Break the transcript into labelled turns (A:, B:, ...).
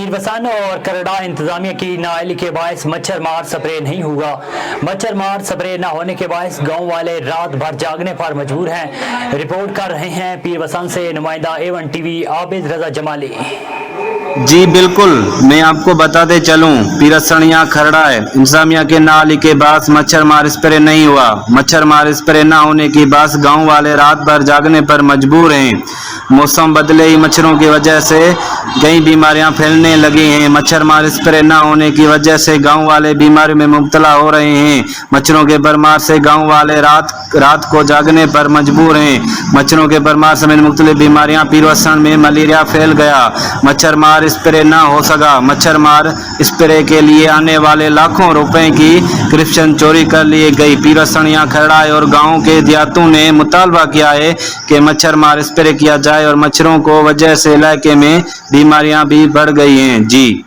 A: पीरवसन और करड़ा इंतजामिया की नाअहली के बायस मच्छर मार स्प्रे नहीं हुआ। मच्छर मार स्प्रे न होने के बायस गांव वाले रात भर जागने पर मजबूर हैं। रिपोर्ट कर रहे हैं पीरवसन से नुमाइंदा A1 TV आबिद रजा जमाली।
B: जी बिल्कुल, मैं आपको बताते चलूं, पीरसनिया खरड़ा है इंतजामिया के नाअहली के बास मच्छर मार स्प्रे नहीं हुआ। मच्छर मार स्प्रे न होने की बास गांव वाले रात भर जागने पर मजबूर हैं। मौसम बदले ही मच्छरों की वजह से कई बीमारियां फैलने लगी हैं। मच्छर मार स्प्रे न होने की वजह से गांव वाले बीमारी में मुब्तला हो रहे हैं। मच्छरों के बरमार से गांव वाले रात को जागने पर मजबूर हैं। मच्छरों के बरमार समेत मुख्तलिफ बीमारियां पीरवसन में मलेरिया फैल गया। मच्छर मार स्प्रे न हो सका। मच्छर मार स्प्रे के लिए आने वाले लाखों रुपए की क्रिप्शन चोरी कर लिए गई। पीरवसनिया खरड़ा और गाँव के देहातों ने मुतालबा किया है कि मच्छर मार स्प्रे किया जाए और मच्छरों को वजह से इलाके में बीमारियां भी बढ़ गई हैं। जी।